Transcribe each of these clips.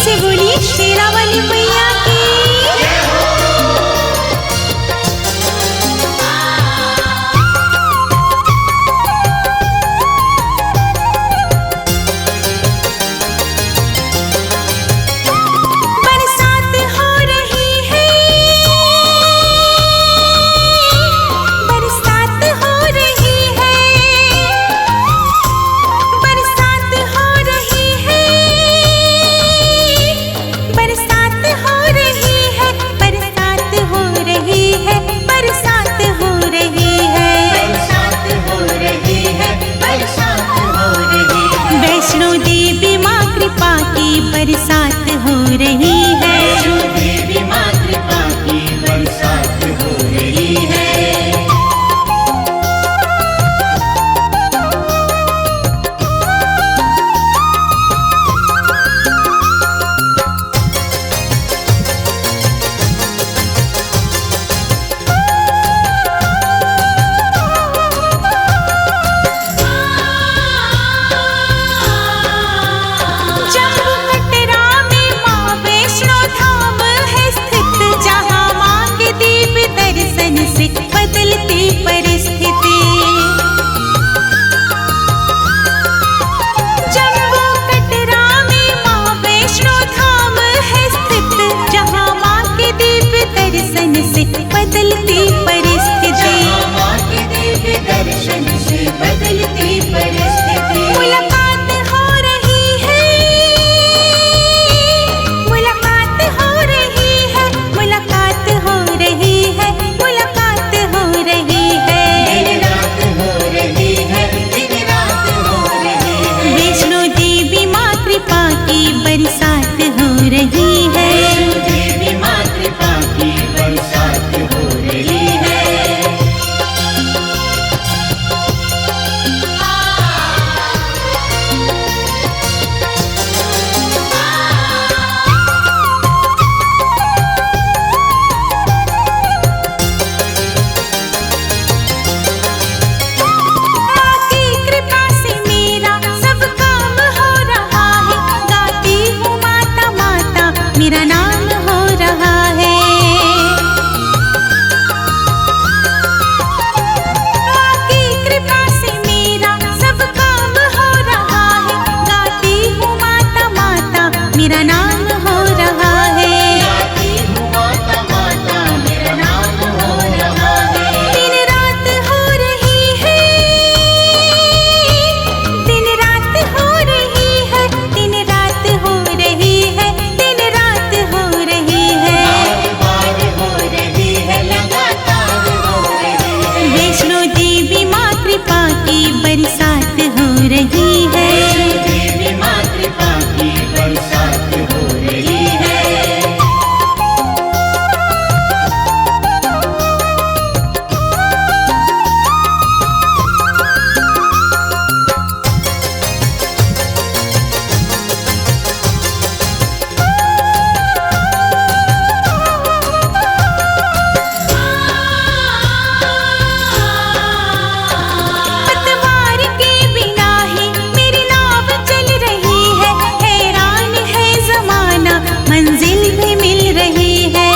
से बोली शेरा वाली मैया की। बरसात हो रही है, बरसात हो रही है, बरसात हो रही है, बरसात हो रही है, बरसात हो रही है, बरसात हो रही है, बरसात हो रही है, बरसात हो रही है। वैष्णो देवी माँ कृपा की बरसात हो रही है। वैष्णो देवी माँ कृपा की बरसात हो रही है। जम्मू कटरा में माँ वैष्णो धाम है स्थित, जहाँ माँ के दिव्य दर्शन से बदलती परिस्थिति। जम्मू कटरा में माँ वैष्णो धाम है स्थित, जहाँ माँ के दिव्य दर्शन से बदलती परिस्थिति। जहाँ माँ के दिव्य दर्शन से बदलती परिस्थिति। मुलाकात हो रही है, मुलाकात हो रही है, मुलाकात हो रही है, मुलाकात हो रही है। दिन रात हो रही है, दिन रात हो रही है। वैष्णो देवी माँ कृपा की बरसात हो रही है। वैष्णो देवी माँ कृपा की बरसात हो रही है। माँ की कृपा से मेरा सब काम हो रहा है, गाती हूँ माता माता मेरा नाम हो रहा है। माँ की कृपा से मेरा सब काम हो रहा है, गाती हूँ माता माता मेरा नाम हो रहा है। गाती हूँ माता माता मेरा नाम हो रहा है। दिन रात हो रही है, दिन रात हो रही है, दिन रात हो रही है, दिन रात हो रही है। बार बार हो रही है, लगातार हो रही है। वैष्णो देवी माँ कृपा की बरसात हो रही है। वैष्णो देवी माँ कृपा की बरसात हो रही है। पतवार के बिना ही मेरी नाव चल रही है, हैरान है जमाना मंजिल भी मिल रही है।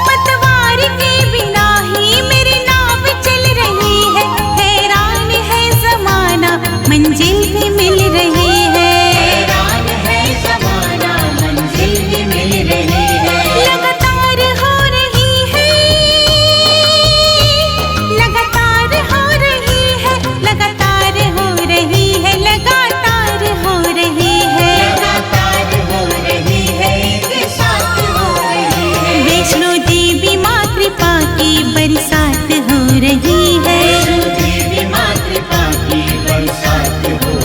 पतवार के बिना ही मेरी नाव चल रही है, हैरान है जमाना मंजिल भी मिल रही है। हैरान है ज़माना, मंजिल भी मिल रही है। लगातार हो रही है, लगातार हो रही है, लगातार हो रही है, लगातार हो रही है। लगातार हो रही है, एक साथ हो रही है। वैष्णो देवी माँ कृपा की बरसात हो रही है। वैष्णो देवी माँ कृपा की बरसात हो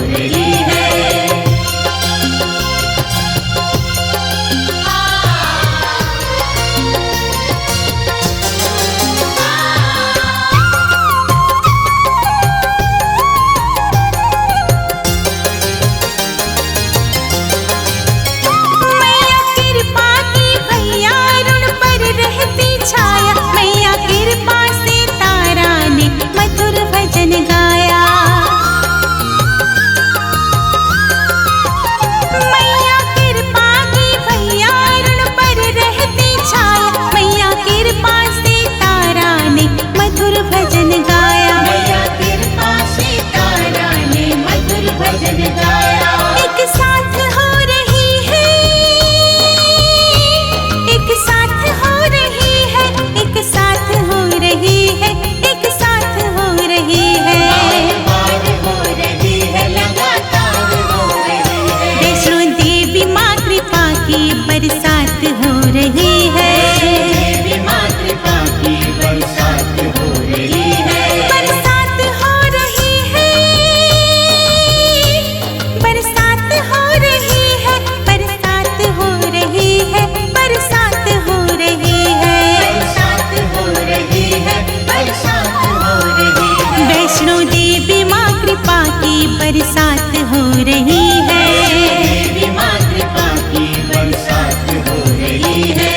बरसात हो रही है। देवी माँ कृपा की बरसात हो रही है।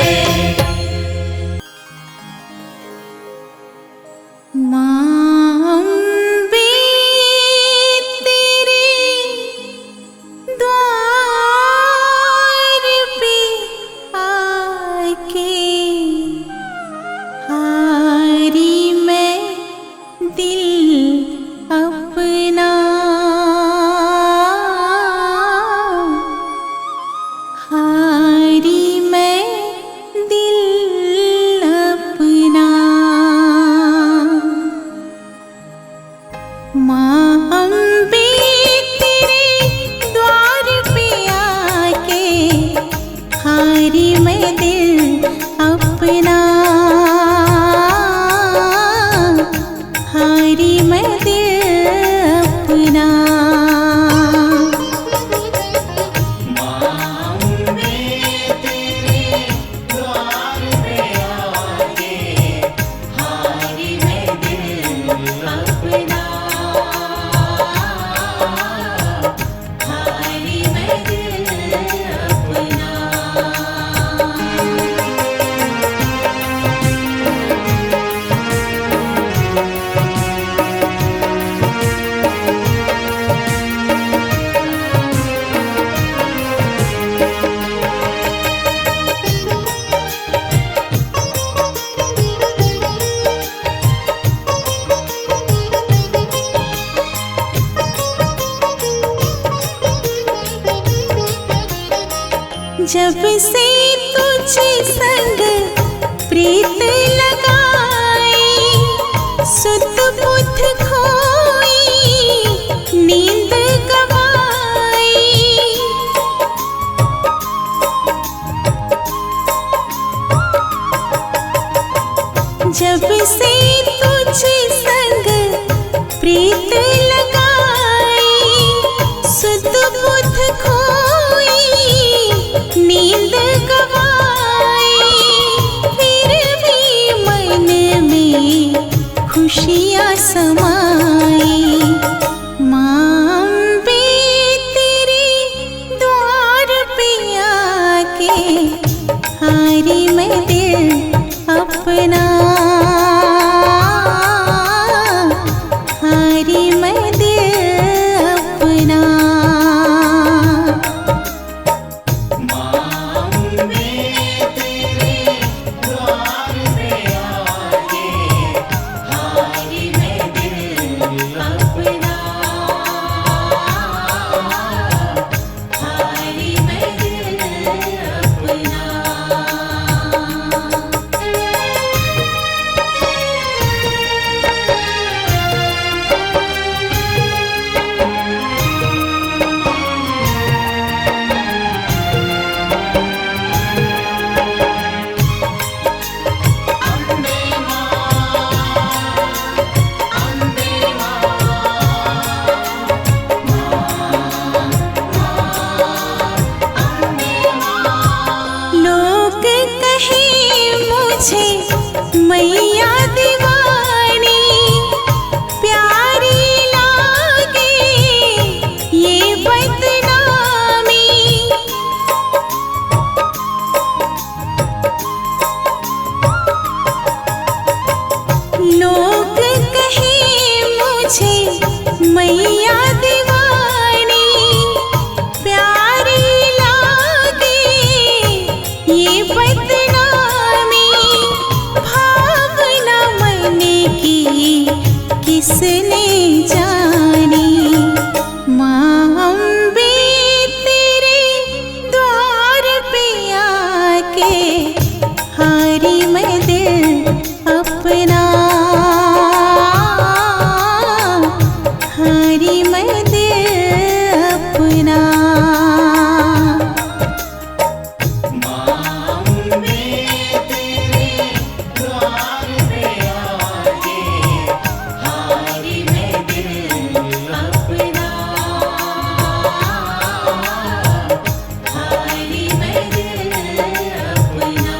माँ अम्बे तेरे द्वार पे आके हारी मैं दिल अपना, हारी मैं दिल अपना। माँ अम्बे तेरे द्वार पे आके हारी मैं दिल अपना, हारी मैं दिल अपना। माँ अम्बे तेरे द्वार पे आके हारी मैं दिल अपना, हारी मैं दिल अपना। जब से तुझे संग प्रीत लगाई, सुध बुध खोई नींद गवाई। जब से तुझे संग प्रीत लगाई, सुध बुध खोई नींद गवाई। फिर भी मन में खुशियाँ समाई। माँ अम्बे तेरे द्वार पे आके हारी मैं दिल अपना, हारी मैं दिल अपना। माँ अम्बे तेरे द्वार पे आके हारी मैं दिल अपना, हारी मैं दिल अपना। अम्बे माँ, अम्बे माँ। लोग कहे मुझे मैया दीवानी, प्यारी लागे ये बदनामी। लोग कहे मुझे मैया दीवानी, प्यारी लागे ये बदनामी। भावना मन की किसने जानी। माँ अम्बे तेरे द्वार पे आके हारी मैं दिल अपना, हारी मैं दिल अपना। माँ अम्बे तेरे द्वार पे आके हारी मैं दिल अपना, हारी मैं दिल अपना।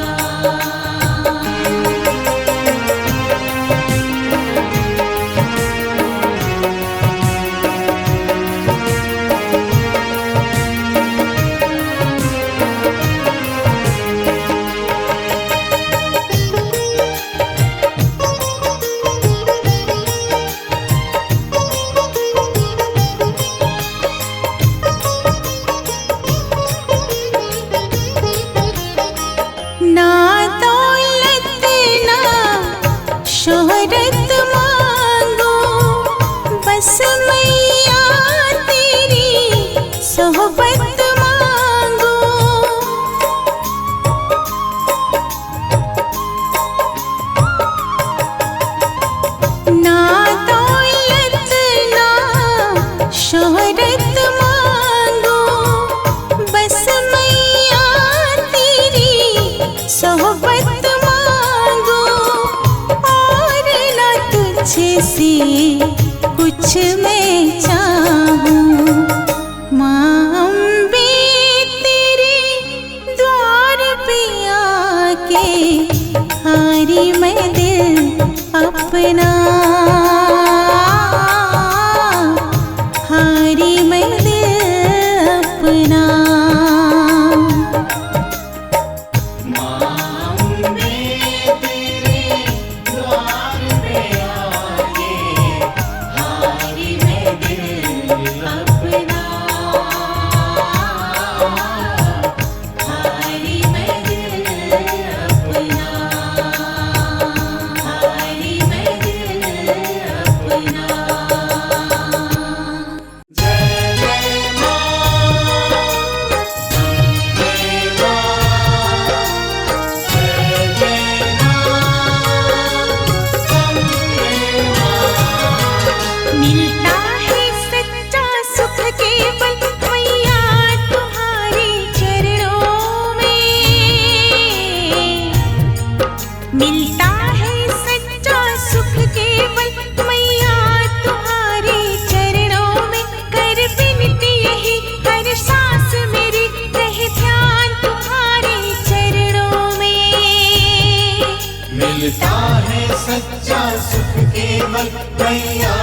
शोहरत मांगो बस मैया तेरी सोहबत मांगो और ना तुझसे कुछ मैं चाहूं। माँ अम्बे तेरे द्वार पे आके हारी मैं दिल अपना, हारी मैं दिल अपना। मिलता है सच्चा सुख केवल मैया तुम्हारे चरणों में। मिलता है सच्चा सुख केवल मैया तुम्हारे चरणों में। कर विनती यही हर सांस मेरी रहे ध्यान तुम्हारे चरणों में। मिलता है सच्चा सुख केवल मैया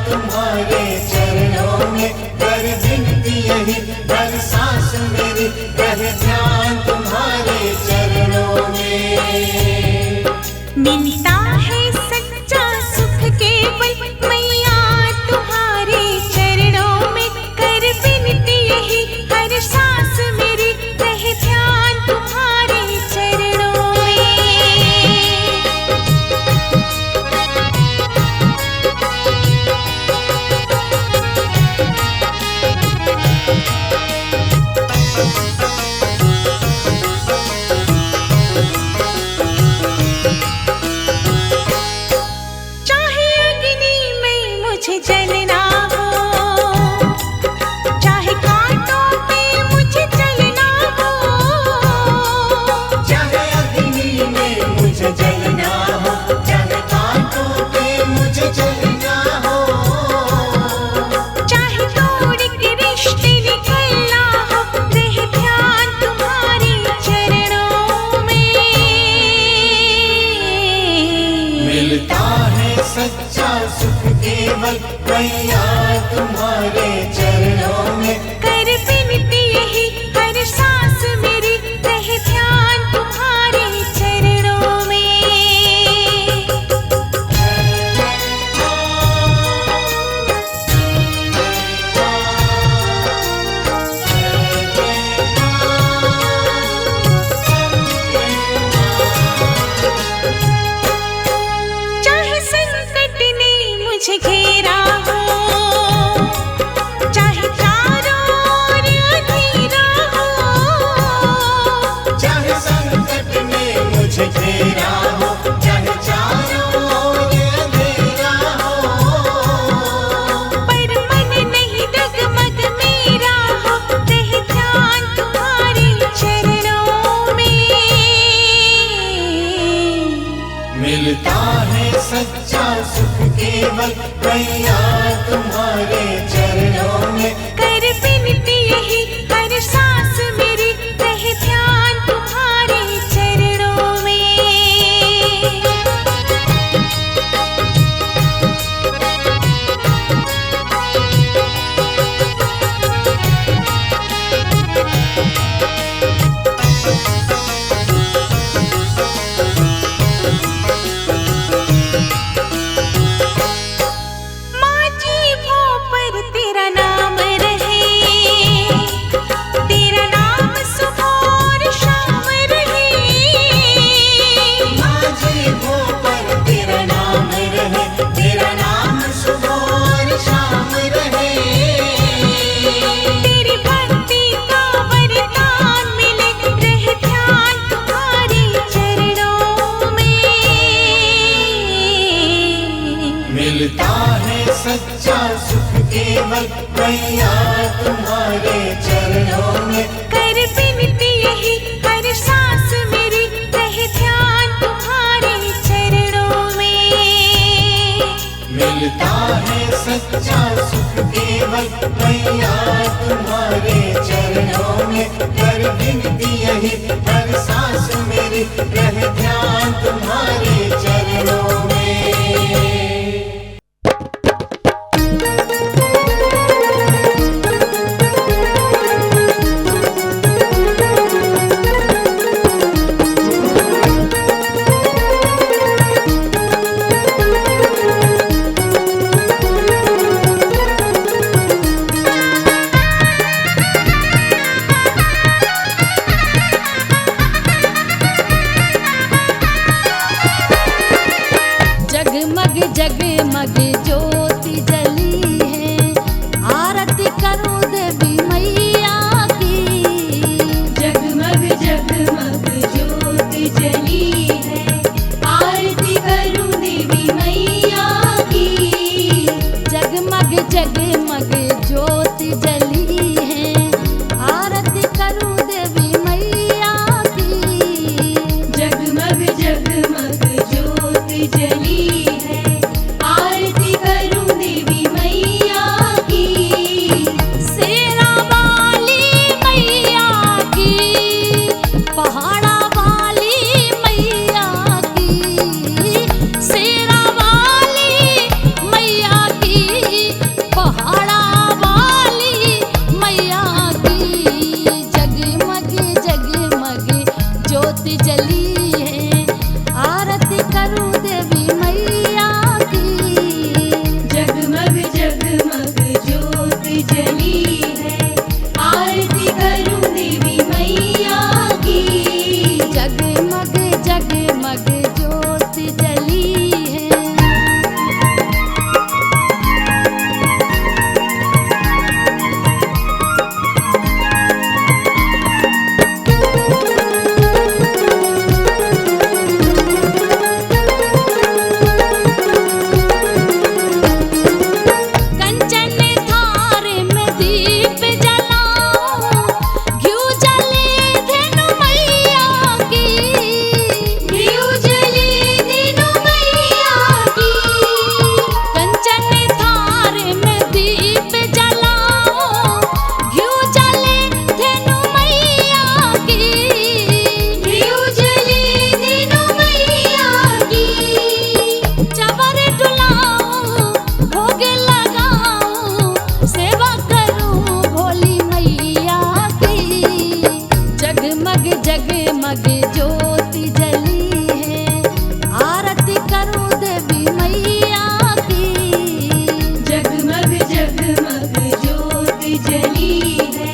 तुम्हारे चरणों में। कर विनती यही हर सांस मेरी रहे ध्यान तुम्हारे चरणों में। मिलता है सच्चा सुख केवल मैया तुम्हारे चरणों में। कर विनती यही हर सांस मेरी रहे ध्यान तुम्हारे चरणों में। चाहे अग्नि में मुझे जलना हो, चाहे कांटों पे मुझे चलना हो। चाहे अग्नि में मुझे जलना हो, चाहे कांटों पे मुझे चलना हो। चाहे तोड़ के रिश्ते निकलना हो, रहे ध्यान तुम्हारे चरणों में। मिलता है सच्चा सुख केवल मैया केवल मैया तुम्हारे चरणों में। कर बिनती यही हर सांस मेरी रहे ध्यान तुम्हारे चरणों में। मिलता है सच्चा सुख केवल मैया तुम्हारे चरणों में। कर बिनती यही हर सांस मेरी रहे ध्यान तुम्हारे चरणों में। जगमग जगमग ज्योति जली है, आरती करो देवी मैया की। जगमग जगमग ज्योति जली है, आरती करूं देवी मैया की। जगमग जगमग ज्योति जली है, आरती करो देवी मैया की। जगमग जगमग ज्योति जली है, आरती करूं देवी मैया की। शेरा वाली मैया की, पहाड़ा वाली मैया की। शेरा वाली मैया की, पहाड़ा वाली मैया की। जगमग जगमग ज्योति जली है, आरती करूं देवी मैया की। जगमग जगमग ज्योति जली है, आरती करूं देवी मैया की। जगमग जगमग ज्योति जली है। कंचन थार में दीप जलाऊं, घिउ जले धेनु मैया की। घिउ जले धेनु मैया की। कंचन थार में दीप जलाऊं, घिउ जले धेनु मैया की। घिउ जले धेनु मैया की। चवर डुलाऊं, भोग लगाऊं, सेवा करूं भोली मैया की। जगमग जगमग ज्योति जली है, आरती करूं देवी मैया की। जगमग जगमग ज्योति जली है,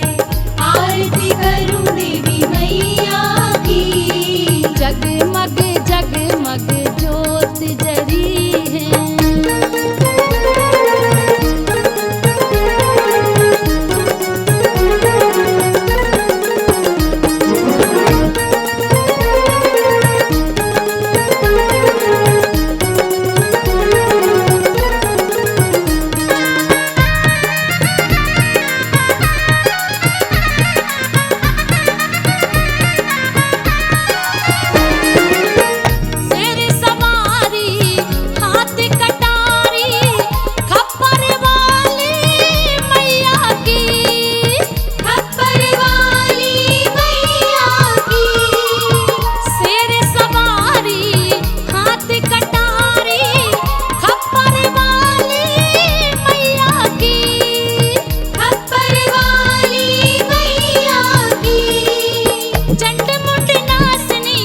आरती करूं देवी मैया की। जगमग जगमग ज्योति जली है। शेर सवारी हाथ कटारी, खप्पर वाली मैया की। खप्पर वाली मैया की। शेर सवारी हाथ कटारी, खप्पर वाली मैया की। खप्पर वाली मैया की। चंड मुंड नासनी,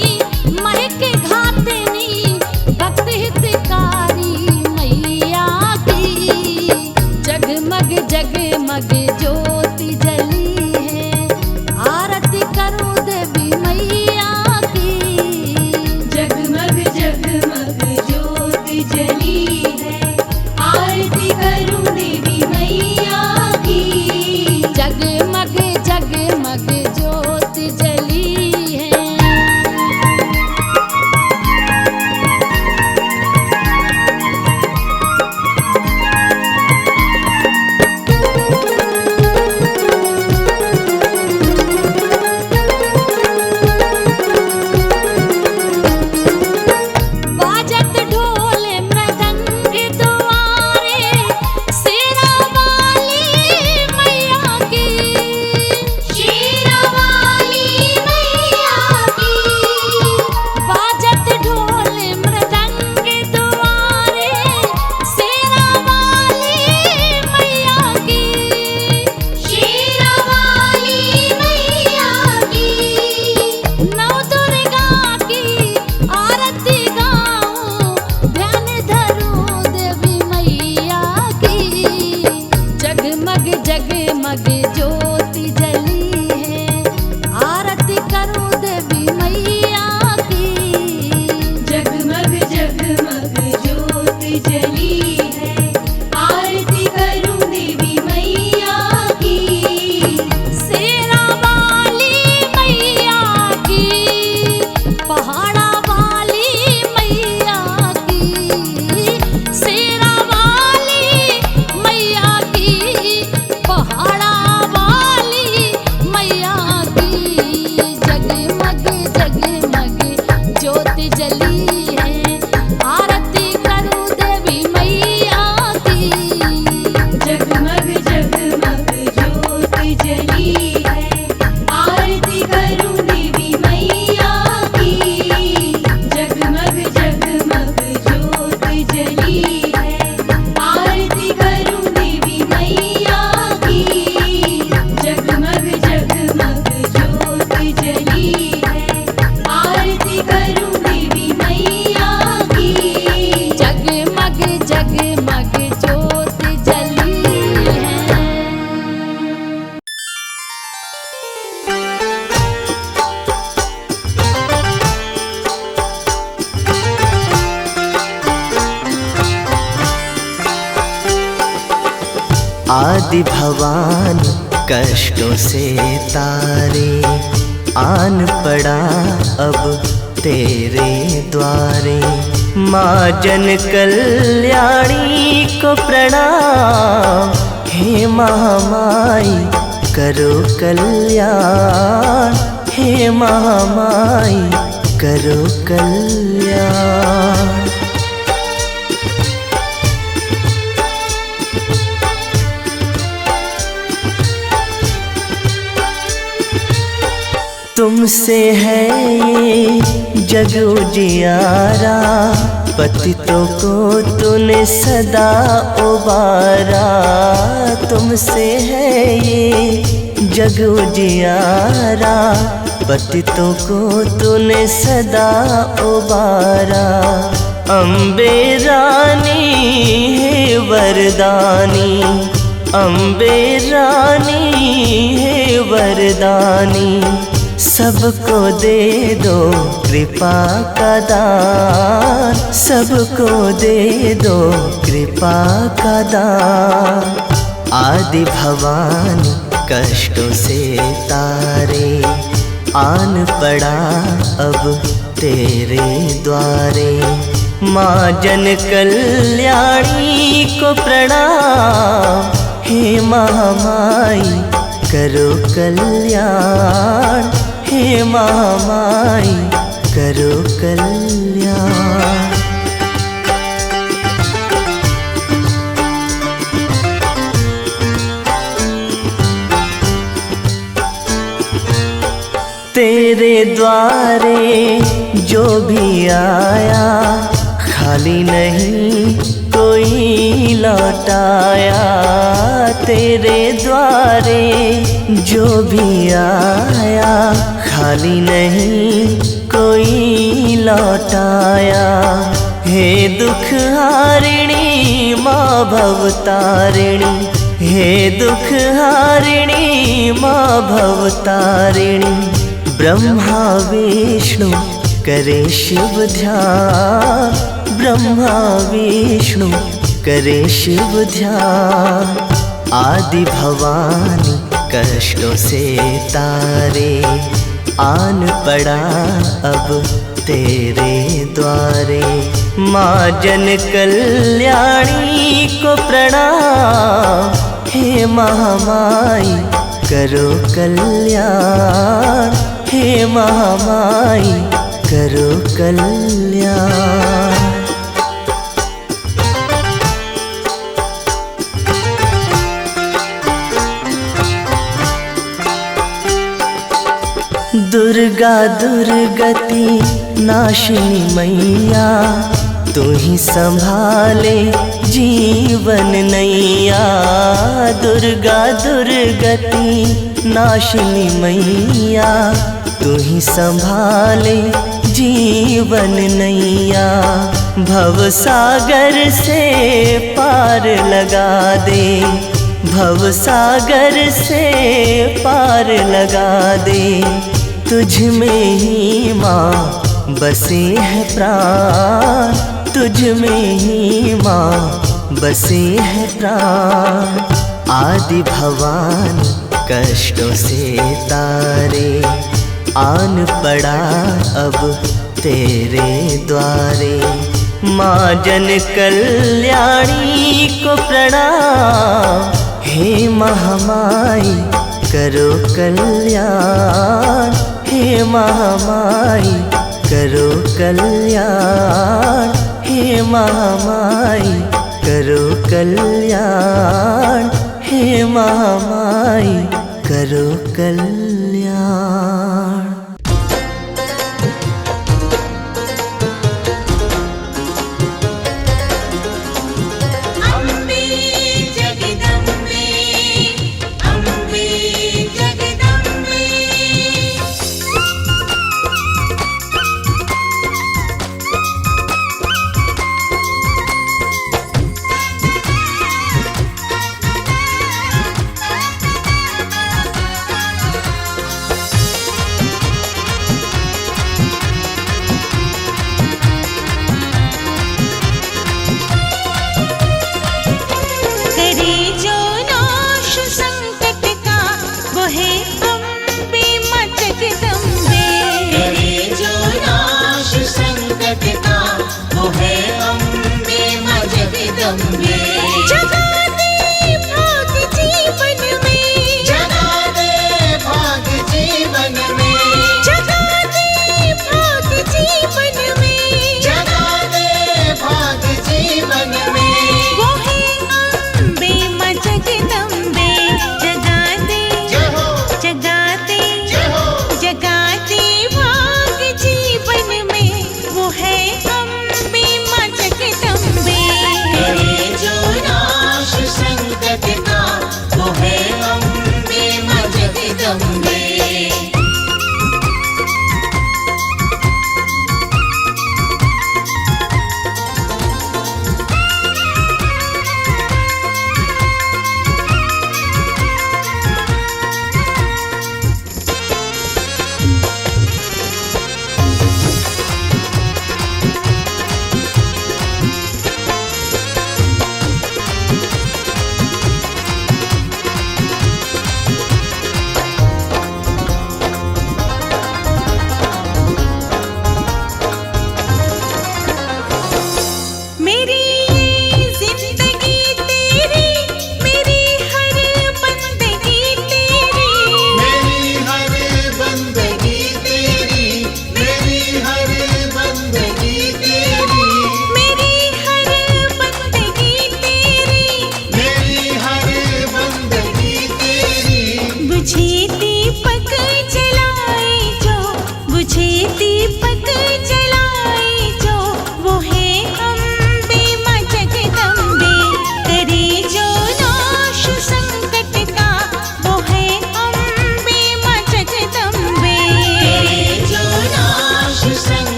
महक घातनी, भक्त हितकारी मैया की। जगमग जगमग ज्योति जली है, आरती करूं देवी मैया की। जगमग जगमग ज्योति जली है, आरती करूं देवी मैया की। जगमग जगमग ज्योति जली है। जगमग ज्योति जली है, आरती करूं देवी मैया की। जगमग जगमग ज्योति जली है, आरती करूं देवी मैया की। शेरा वाली मैया की, पहाड़ा वाली मैया की, शेरा वाली मैया की, पहाड़ा वाली मैया की। जगमग जगमग ज्योति जली है, आरती करूं देवी मैया की। जगमग जगमग ज्योति जली है, आरती करूं देवी मैया की। जगमग जगमग ज्योति जली है, आरती करूं देवी मैया की। जगमग जगमग ज्योति जली है, आरती करूं देवी मैया की। जगमग जगमग ज्योति जली है। आदि भवानी कष्टों से तारे, आन पड़ा अब तेरे द्वारे। माँ जन कल्याणी को प्रणाम, हे महामाई करो कल्याण, हे महामाई करो कल्याण। तुमसे है ये जग उजियारा, पतितों को तूने सदा उबारा। तुमसे है ये जग उजियारा, पतितों को तूने सदा उबारा। अम्बे रानी है वरदानी, अम्बे रानी है वरदानी। सबको दे दो कृपा का दान, सबको दे दो कृपा का दान। आदि भवानी कष्टों से तारे, आन पड़ा अब तेरे द्वारे। माँ जन कल्याणी को प्रणाम, हे महामाई करो कल्याण, हे महामाई करो कल्याण। तेरे द्वारे जो भी आया, खाली नहीं कोई लौटाया। तेरे द्वारे जो भी आया, खाली नहीं कोई लौटाया। हे दुख हारिणी माँ भवतारिणी, हे दुख हारिणी माँ भवतारिणी। ब्रह्मा विष्णु करे शिव ध्यान, ब्रह्मा विष्णु करे शिव ध्यान। आदि भवानी कष्टों से तारे, आन पड़ा अब तेरे द्वारे। माँ जन कल्याणी को प्रणाम, हे महामाई करो कल्याण, हे महामाई करो कल्याण। दुर्गा दुर्गति नाशिनी मैया, तू ही संभाले जीवन नैया। दुर्गा दुर्गति नाशिनी मैया, तू ही संभाले जीवन नैया। भव सागर से पार लगा दे, भव सागर से पार लगा दे। तुझ में ही माँ बसे हैं प्राण, तुझ में ही माँ बसे हैं प्राण। आदि भवानी कष्टों से तारे, आन पड़ा अब तेरे द्वारे। माँ जन कल्याणी को प्रणाम, हे महामाई करो कल्याण, हे महामाई करो कल्याण, हे महामाई करो कल्याण, हे महामाई करो कल्याण। अम्बे जगदम्बे, अम्बे जगदम्बे।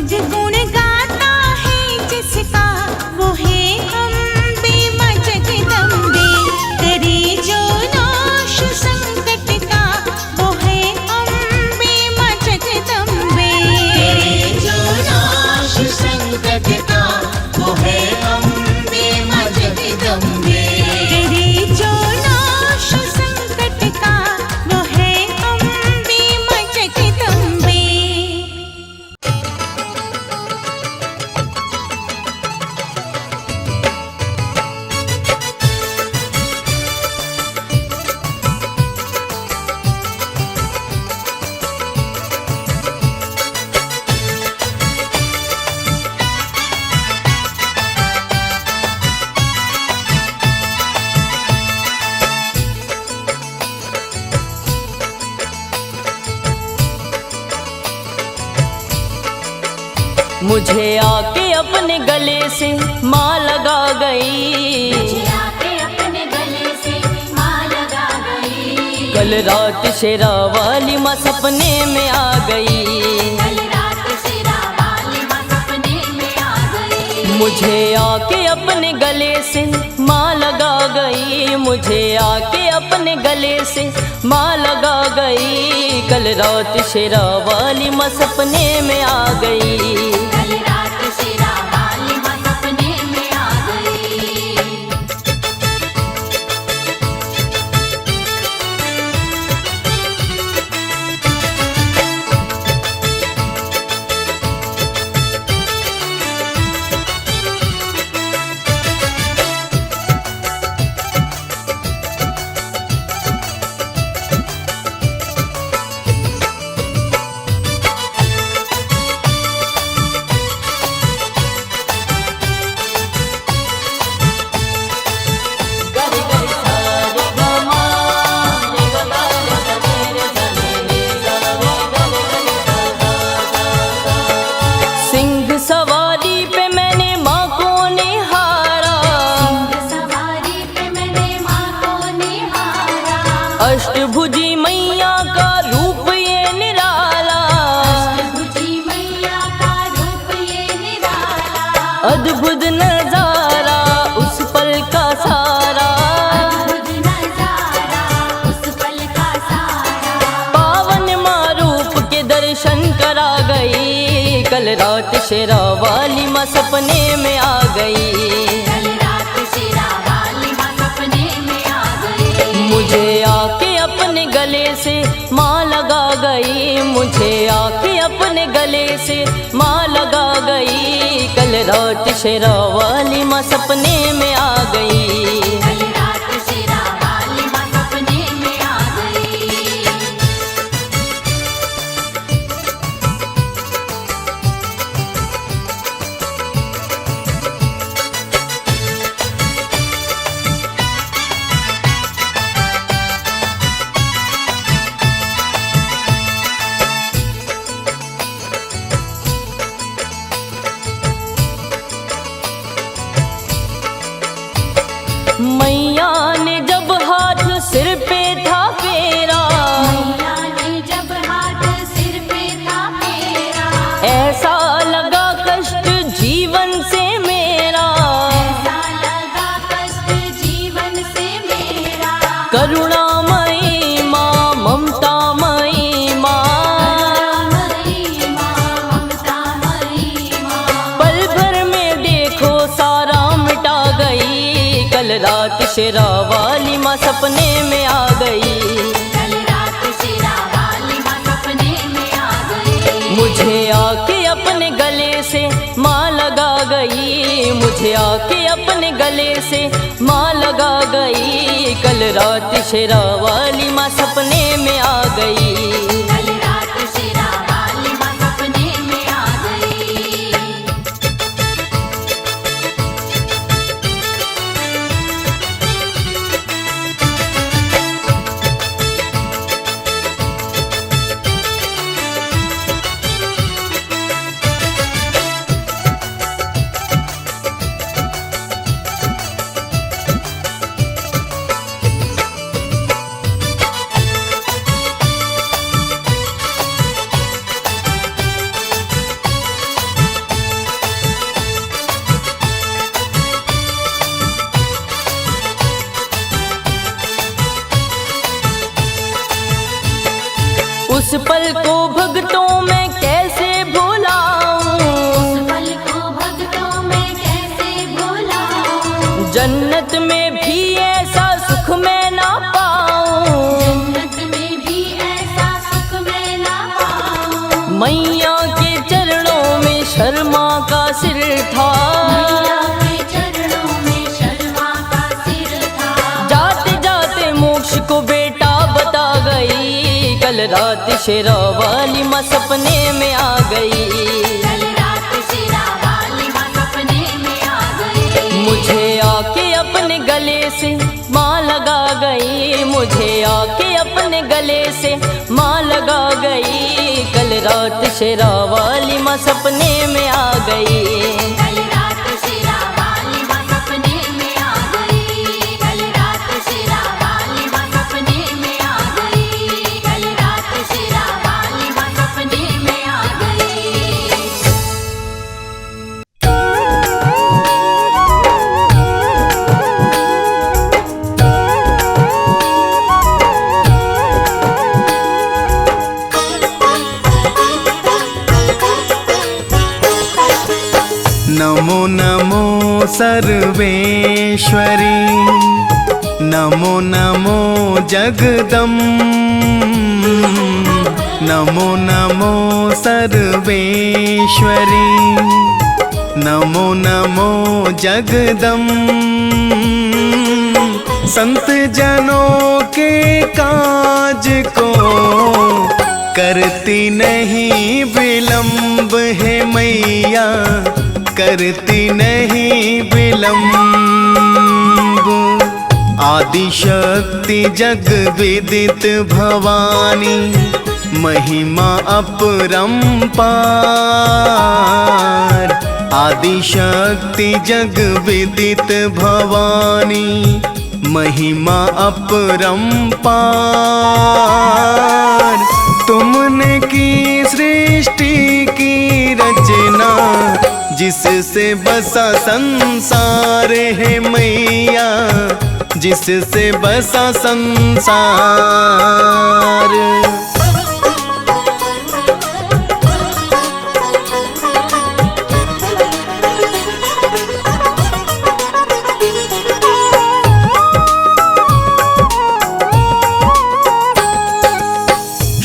जग गुण गाता है जिसका वो है अम्बे माँ जगदम्बे। करे जो नाश संकट का वो है अम्बे माँ जगदम्बे। करे जो नाश संकट का वो है अम्बे माँ जगदम्बे। करे जो नाश संकट का वो है अम्बे माँ जगदम्बे। मुझे आके अपने गले से माँ लगा गई। आके अपने गले से माँ लगा गई। कल रात शेरा वाली माँ सपने में आ गई। कल रात शेरा वाली माँ सपने में आ गई। मुझे आके अपने गले से माँ लगा गई। मुझे आके अपने गले से माँ लगा गई। कल रात शेरा वाली माँ सपने में आ गई। कल रात शेरा वाली माँ सपने में आ गई। सिंह सवारी पे मैंने माँ को निहारा। सवारी पे मैंने माँ को निहारा। अष्टभुजी मैया का रूप ये निराला। अष्टभुजी मैया का रूप ये निराला। अद्भुत नजारा उस पल का सारा। अद्भुत नजारा उस पल का सारा। पावन माँ रूप के दर्शन करा गई। कल रात शेरा वाली माँ सपने में आ गई। कल रात शेरा वाली माँ सपने में आ गई। मुझे आके अपने गले से माँ लगा गई। मुझे आके अपने गले से माँ लगा गई। कल रात शेरा वाली माँ सपने में आ गई। कल रात शेरा वाली माँ सपने में आ गई। मैया ने जब हाथ सिर पे था फेरा। मैया ने जब हाथ सिर पे था फेरा। ऐसा लगा कष्ट जीवन से मेरा। ऐसा लगा कष्ट जीवन से मेरा। करुणामयी माँ ममतामयी माँ। करुणामयी माँ ममतामयी माँ। पल भर में देखो सारा मिटा गई। कल रात शेरा वाली माँ सपने में आ गई। कल रात शेरा वाली माँ सपने में आ गई। मुझे आके अपने गले से माँ लगा गई। मुझे आके अपने गले से माँ लगा गई। कल रात शेरा वाली माँ सपने में आ गई। कल रात शेरा वाली माँ सपने में आ गई। उस पल को भक्तों में कैसे भुलाऊं, पल को भक्तों में कैसे भुलाऊं, जन्नत में भी ऐसा सुख मैं ना पाऊं, जन्नत में भी ऐसा सुख मैं ना पाऊं। मैया के चरणों में शर्मा का सिर था, मैया के चरणों में शर्मा का सिर था, जाते जाते मोक्ष को बेटा बता गई। कल रात शेरा वाली माँ सपने में आ गई, कल रात शेरा वाली माँ सपने में आ गई। मुझे आके अपने गले से माँ लगा गई, मुझे आके अपने गले से माँ लगा गई। कल रात शेरा वाली माँ सपने में आ गई, कल रात शेरा वाली माँ सपने में आ गई, कल रात शेरा वाली माँ सपने में आ गई, कल रात शेरा वाली माँ सपने में आ गई। नमो नमो सर्वेश्वरी, नमो नमो जगदम्ब, नमो नमो सर्वेश्वरी, नमो नमो जगदम्ब। संत जनों के काज को करती नहीं विलंब है मैया, करती नहीं विलंब। आदि शक्ति जग विदित भवानी, महिमा अपरंपार। आदि शक्ति जग विदित भवानी, महिमा अपरंपार। तुमने की सृष्टि की रचना, जिससे बसा संसार है मैया, जिससे बसा संसार।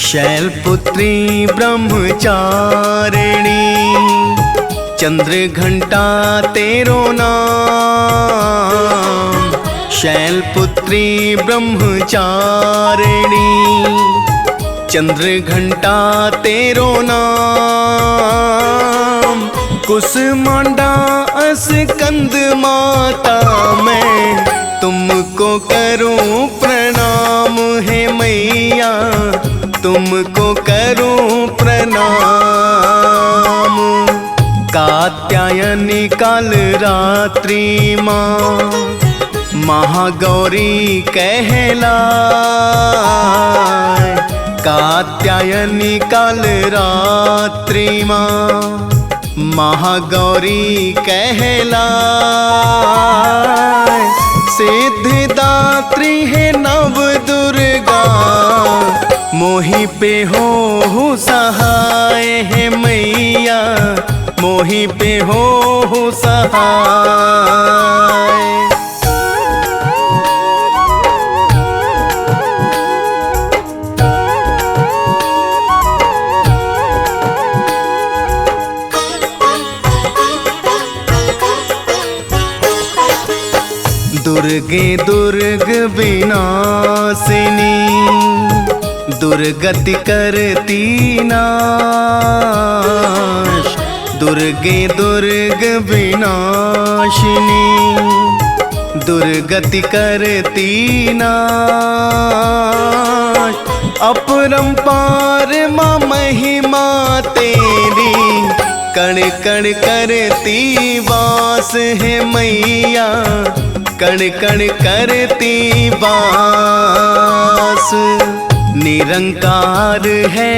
शैलपुत्री ब्रह्मचारिणी, चंद्र घंटा तेरो नाम। शैलपुत्री ब्रह्मचारिणी, चंद्र घंटा तेरो नाम। कुसमांडा अस्कंद माता, मैं तुमको करूं प्रणाम है मैया, तुमको करूं प्रणाम। कात्यायनी काल रात्रि माँ, महागौरी कहलाए। कात्यायनी काल रात्रि माँ, महागौरी कहलाए। सिद्धिदात्री है नव दुर्गा, मोहि पे हो सहाय है मैया, मोहि पे हो सहाय। दुर्गे दुर्ग विनाशिनी, दुर्गति करती नाश। दुर्गे दुर्ग विनाशिनी, दुर्गति करती नाश। अपरंपार माँ महिमा तेरी, कण कण करती वास है मैया, कण कण करती वास। निरंकार है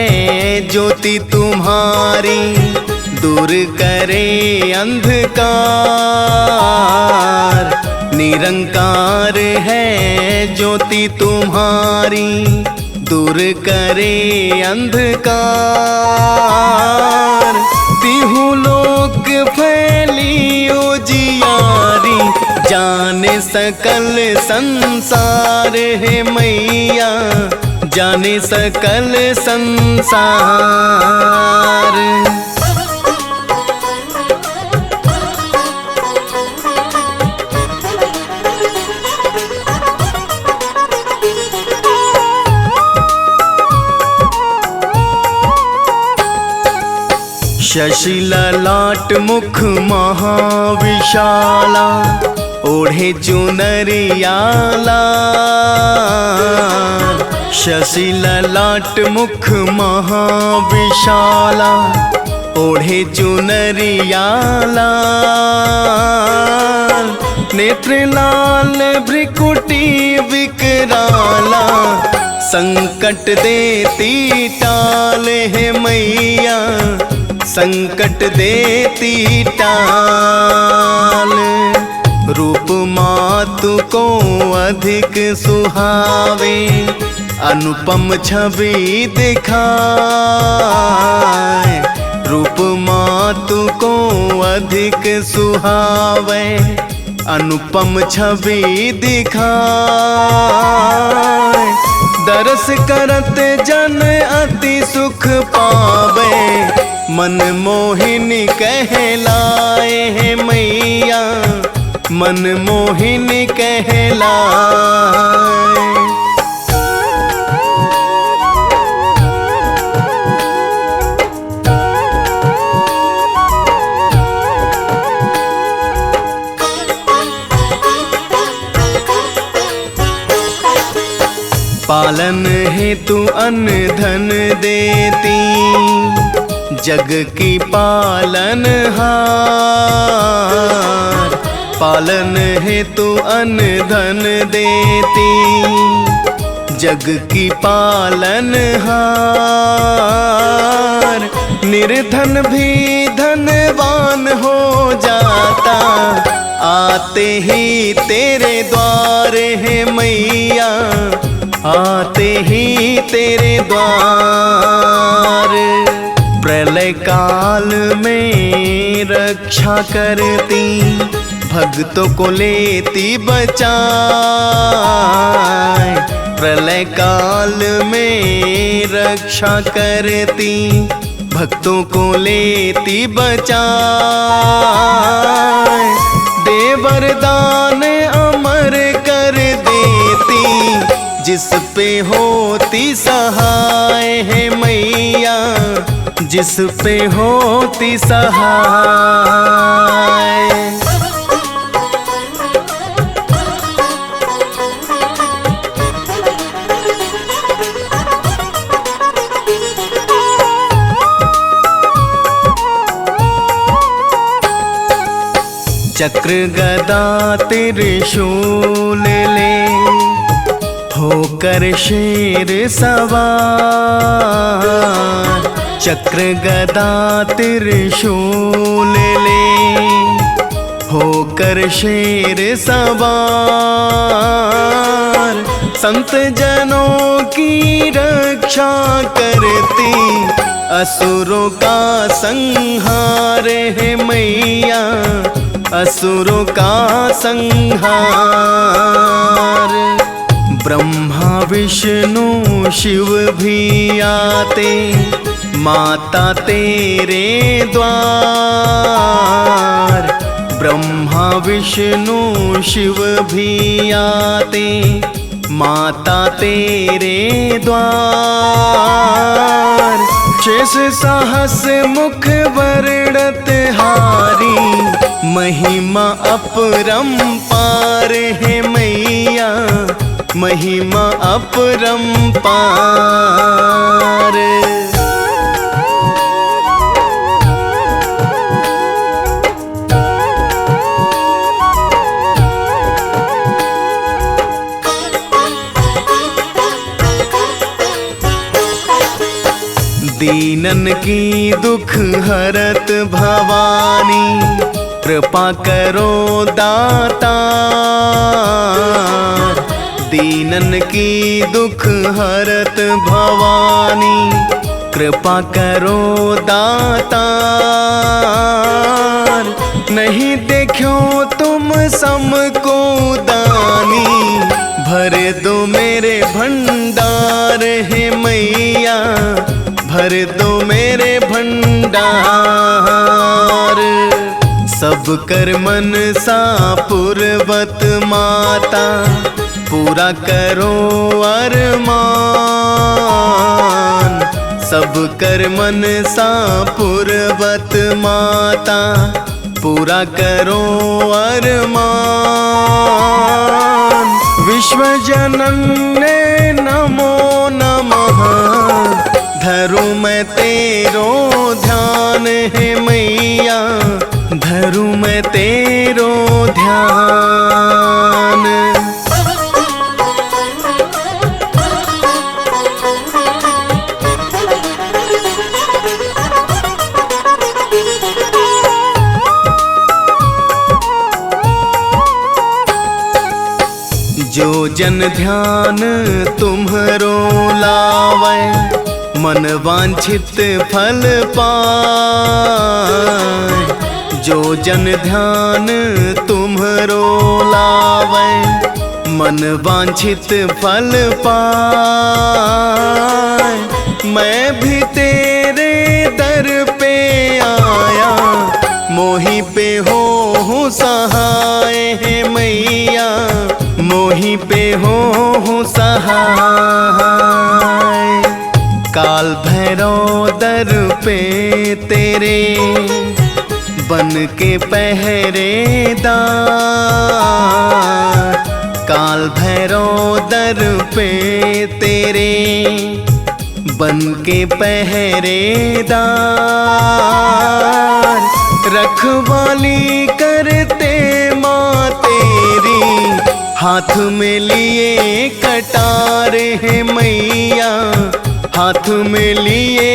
ज्योति तुम्हारी, दूर करे अंधकार। निरंकार है ज्योति तुम्हारी, दूर करे अंधकार, तिहु लोक फैली उजियारी, जाने सकल संसार है मैया, जाने सकल संसार। शशि ललाट मुख महाविशाला, ओढ़े चुनरिया लाल। शशि ललाट मुख महाविशाला, ओढ़े चुनरिया लाल। नेत्र लाल भ्रिकुटी विकराला, संकट देती टाल है मैया, संकट देती टाल। रूप मातु को अधिक सुहावे, अनुपम छवि दिखाए। रूप मातु को अधिक सुहावे, अनुपम छवि दिखाए। दरस करत जन अति सुख पावे, मन मोहिनी कहलाए है मैया, मन मोहिनी कहलाए। पालन हेतु अन्न धन देती, जग की पालनहार। पालन हेतु अन्न धन देती, जग की पालनहार। निर्धन भी धनवान हो जाता, आते ही तेरे द्वार है मैया, आते ही तेरे द्वार। प्रलय काल में रक्षा करती, भक्तों को लेती बचाए। प्रलय काल में रक्षा करती, भक्तों को लेती बचाए। दे वरदान अमर कर देती, जिस पे होती सहाय है मैया, जिस पे होती सहाय। चक्र गदा त्रिशूल ले, होकर शेर सवार। चक्र गदा त्रिशूल ले, होकर शेर सवार। संत जनों की रक्षा करती, असुरों का संहार है मैया, असुरों का संहार। ब्रह्मा विष्णु शिव भी आते, माता तेरे द्वार। ब्रह्मा विष्णु शिव भी आते, माता तेरे द्वार। शेष साहस मुख वर्णत हारी, महिमा अपरंपार है मैया, महिमा अपरंपार। दीनन की दुख हरत भवानी, कृपा करो दाता। दीनन की दुख हरत भवानी, कृपा करो दातार। नहीं देखो तुम समको दानी, भर दो मेरे भंडार है मैया, भर दो मेरे भंडार। सब कर मन सा पुरवत माता, पूरा करो अरमान। सब कर मन सा पुरवत माता, पूरा करो अरमान। विश्व जनन्ये नमो नमः, धरूं मैं तेरो ध्यान है मैया, धरूं मैं तेरो ध्यान। जो जन ध्यान तुम्हरो लावै, मन वांछित फल पाए। जो जन ध्यान तुम्हरो लावै, मन वांछित फल पाए। मैं भी तेरे दर पे आया, मोहि पे हो सहाय है मैया, मोहि पे हो सहाय। काल भैरव दर पे तेरे, बन के पहरेदार। काल भैरव दर पे तेरे, बन के पहरेदार। रखवाली करते माँ तेरी, हाथ में लिए कटार है मैया, हाथ में लिए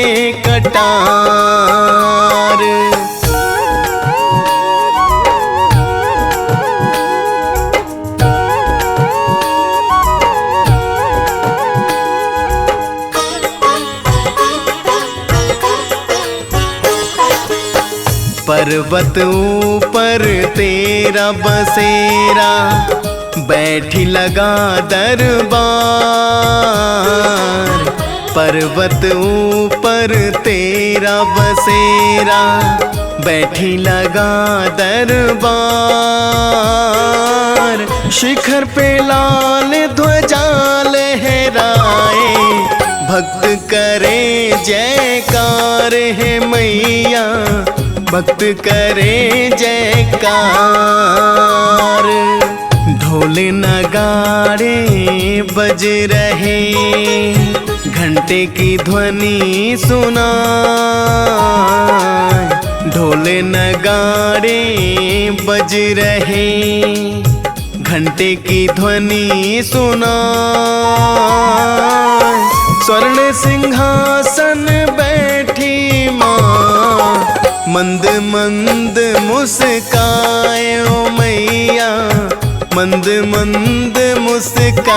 कटार। पर्वत ऊपर तेरा बसेरा, बैठी लगा दरबार। पर्वत ऊपर तेरा बसेरा, बैठी लगा दरबार। शिखर पे लाल ध्वजा लहराए, भक्त करे जयकार है मैया, भक्त करे जयकार। ढोल नगाड़े बज रहे, घंटे की ध्वनि सुनाए। ढोल नगाड़े बज रहे, घंटे की ध्वनि सुनाए। स्वर्ण सिंहासन बैठी माँ, मंद मंद मुस्काए ओ मैया, मंद मंद मुस्काए।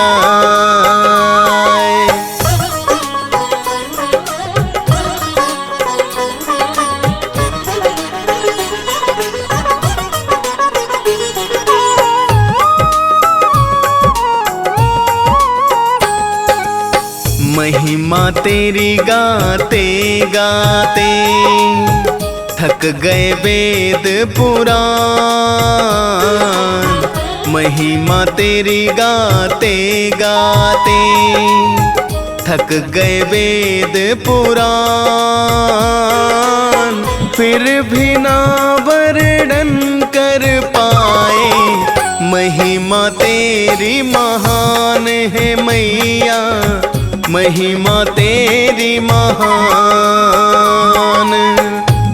महिमा तेरी गाते गाते, थक गए वेद पुराण। महिमा तेरी गाते गाते, थक गए वेद पुराण। फिर भी ना वर्णन कर पाए, महिमा तेरी महान है मैया, महिमा तेरी महान।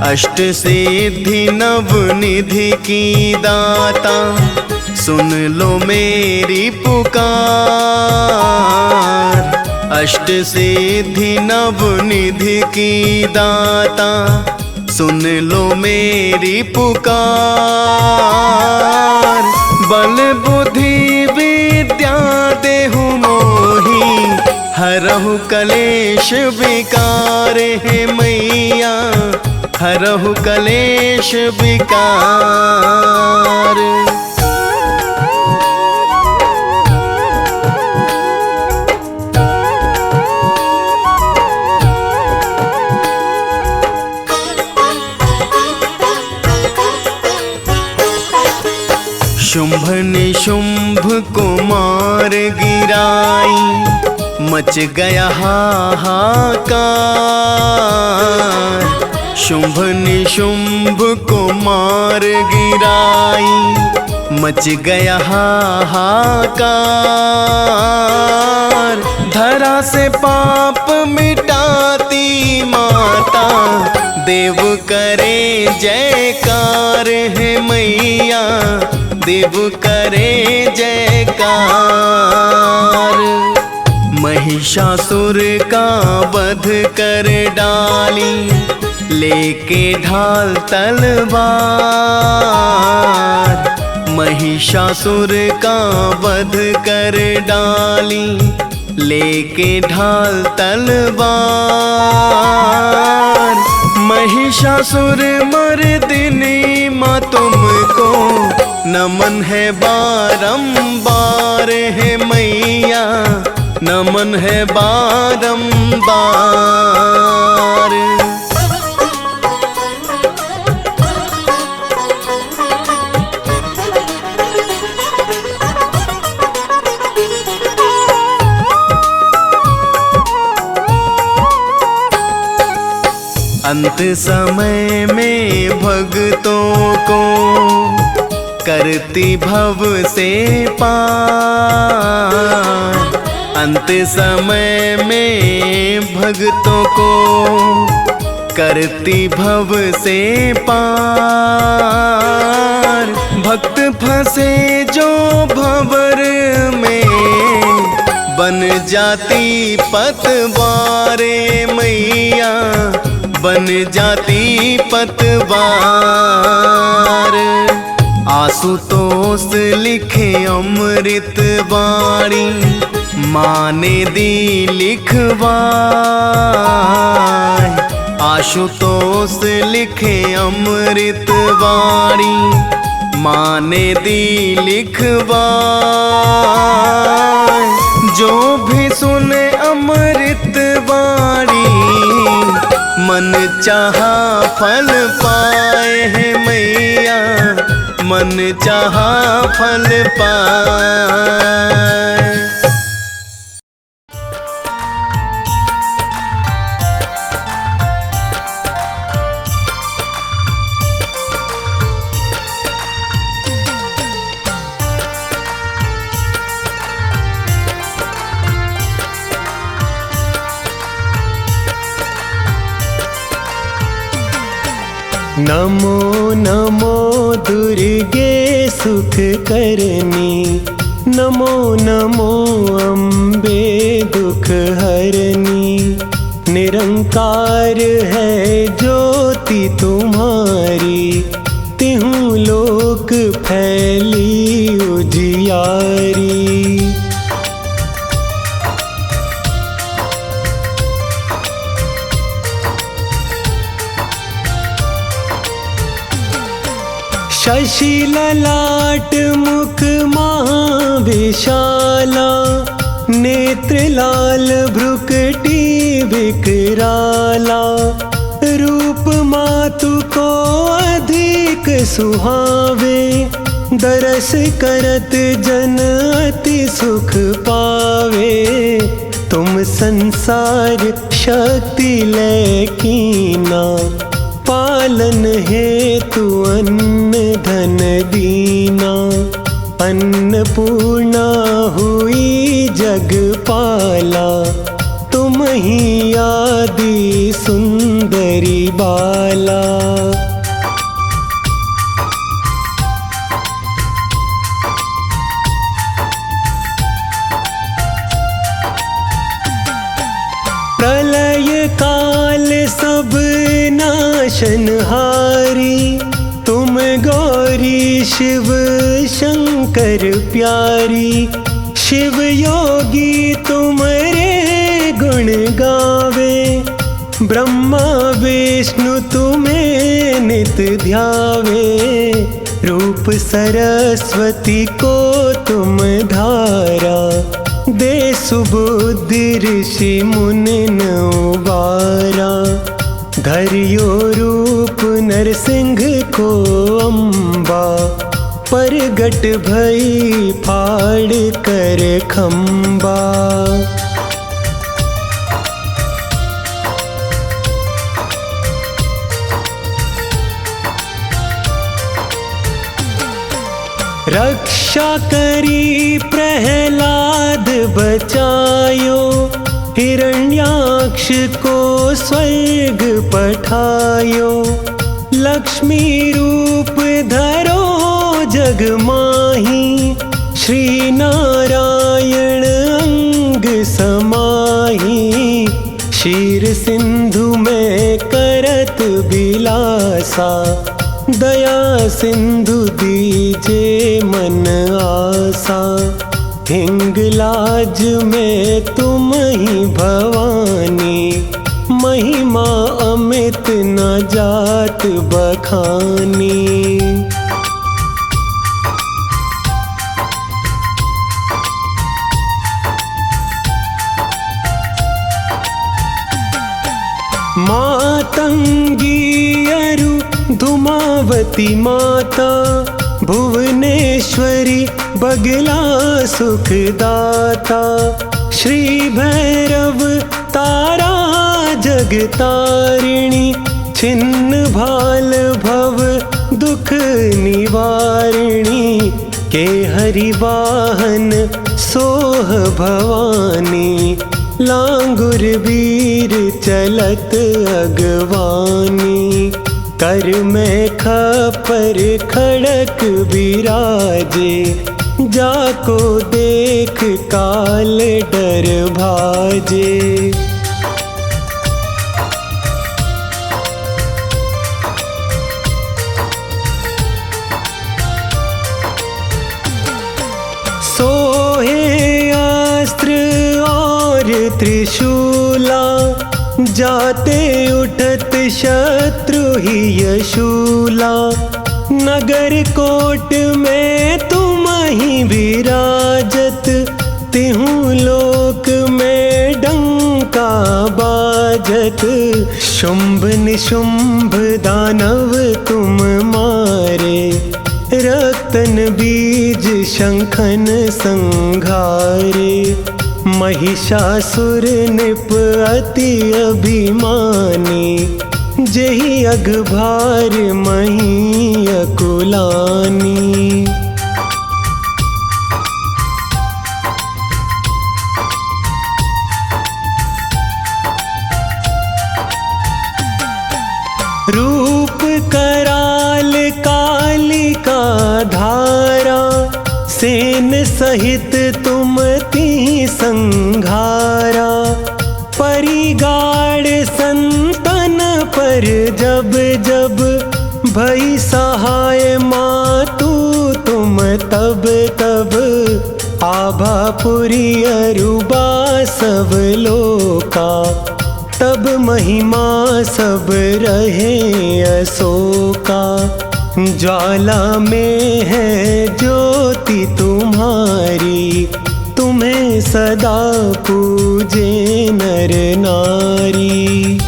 अष्ट सिद्धि नव निधि की दाता, सुन लो मेरी पुकार। अष्ट सिद्धि नव निधि की दाता, सुन लो मेरी पुकार। बल बुद्धि विद्या देहु मोही हरहु कलेश विकार है मैया हरहु कलेश विकार। शुंभ निशुंभ को मार गिराई मच गया हाहाकार। शुंभ निशुंभ को मार गिराई मच गया हाहाकार। धरा से पाप मिटाती माता देव करे जयकार है मैया देव करे जयकार। महिषासुर का वध कर डाली लेके ढाल तलवार। महिषासुर का वध कर डाली लेके ढाल तलवार। महिषासुर मर्दिनी माँ तुमको नमन है बारंबार है मैया नमन है बारंबार। अंत समय में भक्तों को करती भव से पार। अंत समय में भक्तों को करती भव से पार। भक्त फंसे जो भंवर में बन जाती पतवारे मैया बन जाती पतवार। आशुतोष लिखे अमृत वाणी माँ ने दी लिखवाई। आशुतोष लिखे अमृत वाणी माँ ने दी लिखवाई। जो भी सुने अमृत वाणी मन चाहा फल पाए है मैया मन चाहा फल पाए। नमो नमो दुर्गे सुख करनी नमो नमो अम्बे दुख हरनी। निरंकार है ज्योति तुम्हारी तिहु लोक फैली उजियारी। शशि ललाट मुख महाविशाला नेत्र लाल भ्रुकटी विकराला। रूप मातु को अधिक सुहावे दरस करत जन अति सुख पावे। तुम संसार शक्ति लेकीना पालन हेतु अन्न धन दीना। अन्नपूर्णा हुई जगपाला तुम ही आदि सुंदरी बाला। प्रलय काल सब नाशनहारी तुम गौरी शिव शंकर प्यारी। शिव योगी तुम्हारे गुण गावे, ब्रह्मा विष्णु तुम्हें नित ध्यावे। रूप सरस्वती को तुम धारा, दे सुबुद्धि ऋषि मुनि उबारा। धरियो रूप नरसिंह को अम्बा, परगट भई फाड़ कर खम्बा। रक्षा करी प्रहलाद बचायो, हिरण्याक्ष को स्वर्ग पठायो। लक्ष्मी रूप धरो जग माही, श्री नारायण अंग समाही। क्षीर सिंधु में करत बिलासा, दया सिंधु दीजे मन आसा। हिंगलाज में तुम ही भवानी, महिमा अमित न जात बखानी। मातंगी अरु धुमावती माता, भुवनेश्वरी बगला सुखदाता। श्री भैरव तारा जगतारिणी, छिन्न भाल भव दुख निवारिणी। के हरि वाहन सोह भवानी, लांगुर वीर चलत अगवानी। कर में खपर खड़क बिराजे, जाको देख काल डर भाजे। सोहे अस्त्र और त्रिशूला, जाते उठत शत्रु ही यशूला। नगर कोट में तुम ही विराजत, तिहु लोक में डंका बाजत। शुंभ निशुंभ दानव तुम मारे, रतन बीज शंखन संघारे। महिषासुर निप अति अभिमानी, जेहि अघभार मही अकुलानी। रूप कराल कालिका धारा, सेन सहित तुम ती संघारा। परिगाड़ संतन पर जब जब, भई सहाय मातु तुम तब तब। आभापुरी अरुबा सब लोका, तब महिमा सब रहे अशोका। ज्वाला में है ज्योति तुम्हारी, तुम्हें सदा पूजे नर नारी।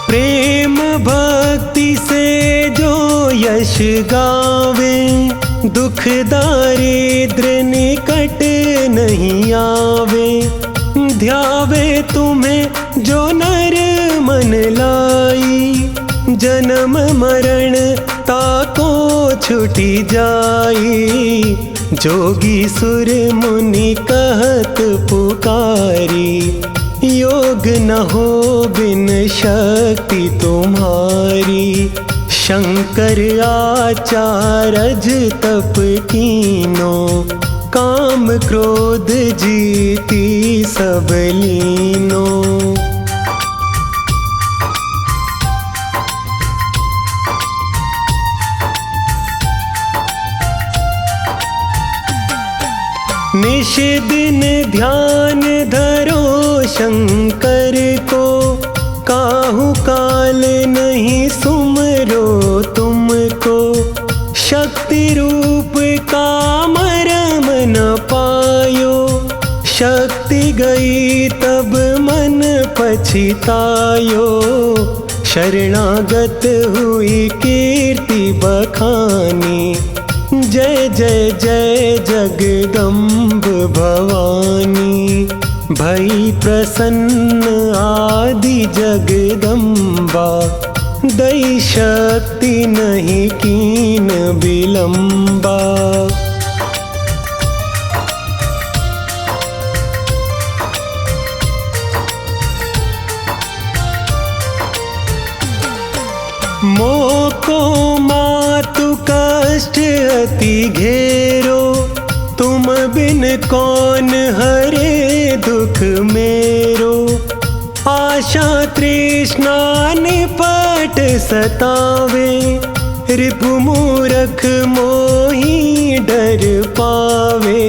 प्रेम भक्ति से जो यश गावे, दुख दारिद्र निकट नहीं आवे। ध्यावे तुम्हें जो नर मन लाई, जन्म मरण ताको छुटी जाई। जोगी सुर मुनि कहत पुकारी, योग न हो बिन शक्ति तुम्हारी। शंकर आचारज तप कीनो, काम क्रोध जीती सब लीनो। निश दिन ध्यान धरो शंकर को, काहू काल नहीं सुमरो तुमको। शक्ति रूप का मरम न पायो, शक्ति गई तब मन पछतायो। शरणागत हुई कीर्ति बखानी, जय जय जय जगदम्ब भवानी। भई प्रसन्न आदि जगदम्बा, दई शक्ति नहीं कीन विलंबा। मोको मातु कष्ट अति घेरो, तुम बिन कौन हरे दुख मेरो। आशा तृष्णा निपट सतावे, रिपु मूरख मोही डर पावे।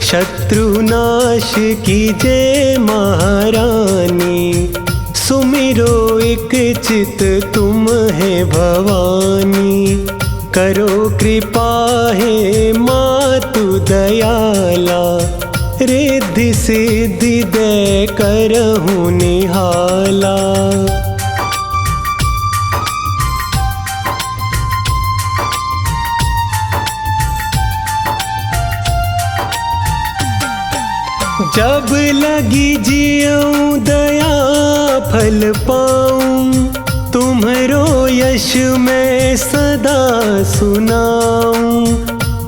शत्रुनाश कीजे महारानी, सुमिरो एक चित तुम है भवानी। करो कृपा है मातु दयाला, रिद्धि सिद्धि दे करहूँ निहाला। जब लगी जियऊँ दया फल पाऊँ, तुम्हरो यश मैं सदा सुनाऊँ।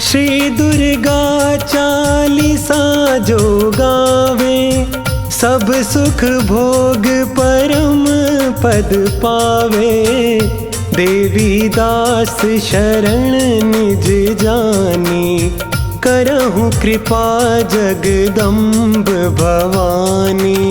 श्री दुर्गा चालीसा जो गावे, सब सुख भोग परम पद पावे। देवी दास शरण निज जानी, करहूँ कृपा जगदम्ब भवानी।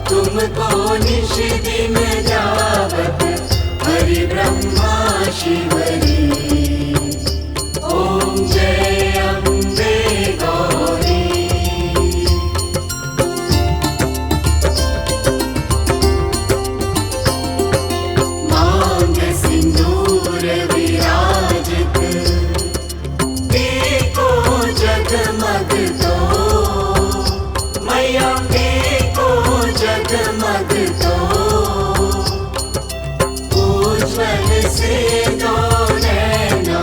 तुमको निश दिन जावत हरि ब्रह्मा शिवरी। ओम जय अम्बे गौरी। मांग सिंदूर विराजित, देखो जगमग तो मैया, जगमग तो उज्ज्वल से दो नैना,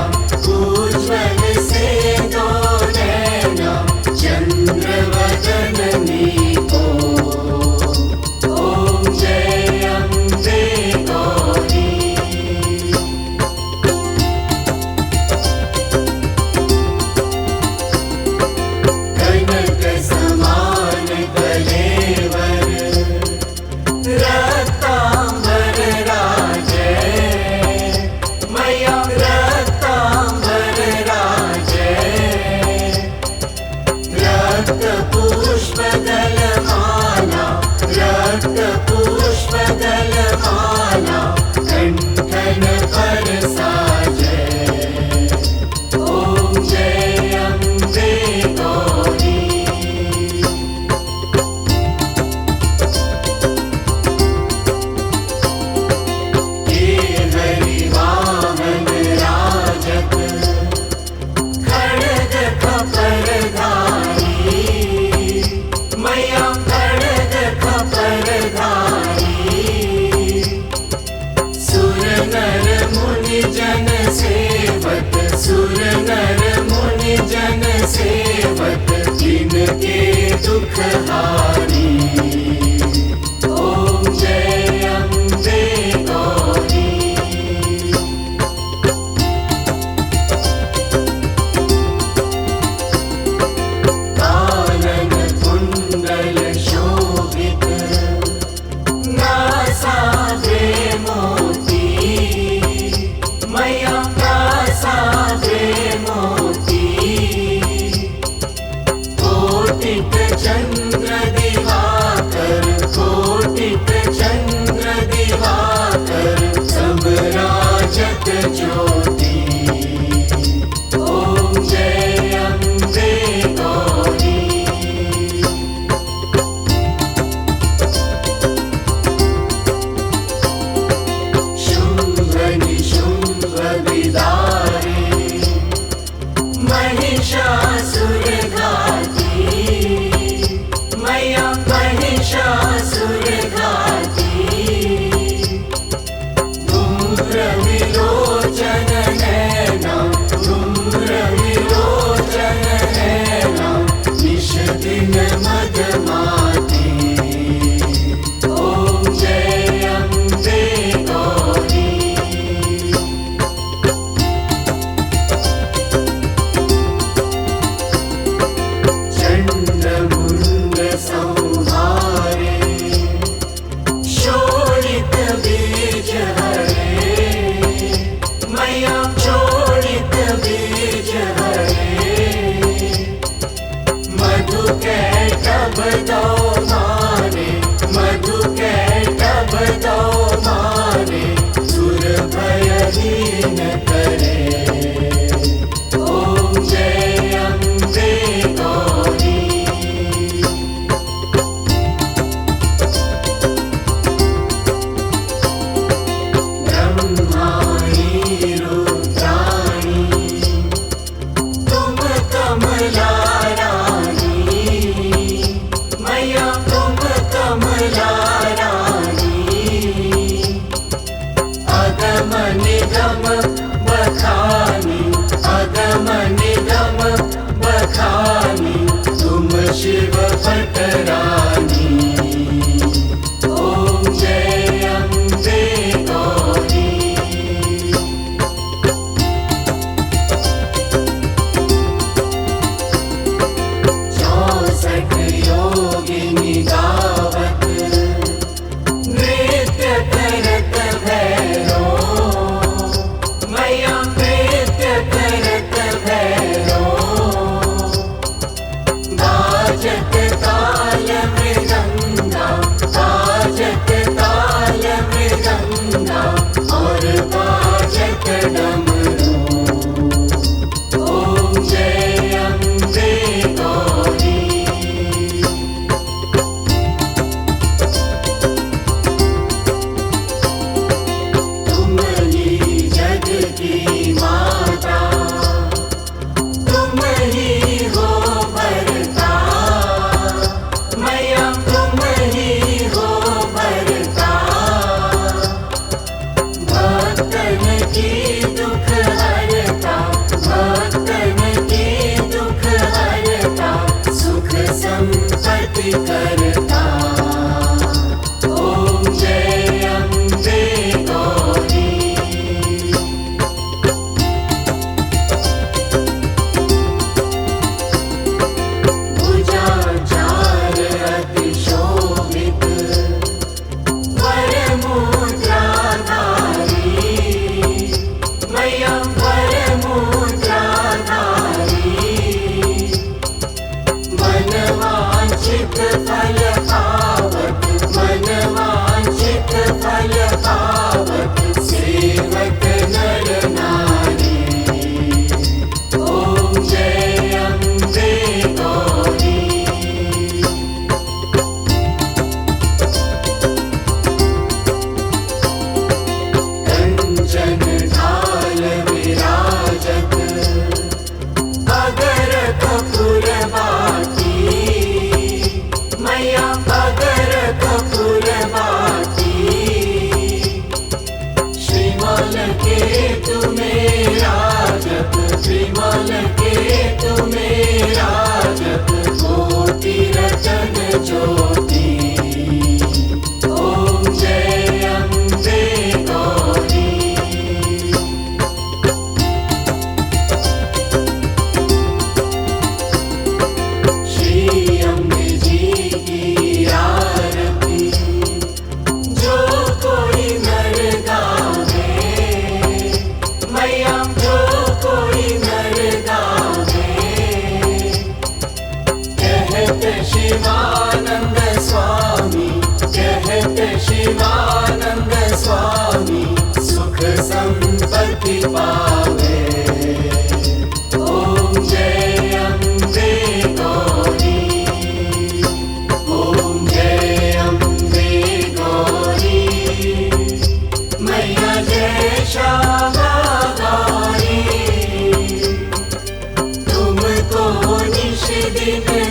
उज्ज्वल से दो नैना चंद्र वदननी को। ओम जय अम्बे गौरी। कनक समान गलेवर, रत्तांबर राजे मैया, रत्तांबर राजे। रक्त पुष्प दलमाला, रक्त पुष्प दलमाला कंठन पर साजे। ओम जय अम्बे गौरी। जन सेवक, सुर नर मुनि जन सेवक, जिनके दुख हारी। ओम जय अम्बे गौरी। कानन कुंडल शोभित, महिषासुर घाती मैया महिषासुर घाती धूम्र विलोचन नैना धूम्र विलोचन नैना निश दिन मदमाती ओम जय अम्बे गौरी चंद्रमुंड संहारे शोणित बीज हरे मैया शोणित बीज हरे मधु कैटभ दो मारे मधु कैटभ दो मारे सुर भयहीन करे ओम जय अम्बे गौरी ब्रह्माणी रुद्राणी तुम कमला रानी मैया तुम कमला रानी अगम निगम बखानी अगम निगम बखानी तुम शिव पटरानी ओम जय अम्बे गौरी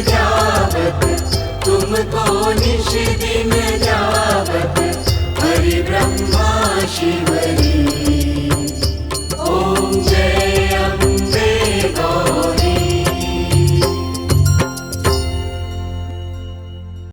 जावत तुमको निश दिन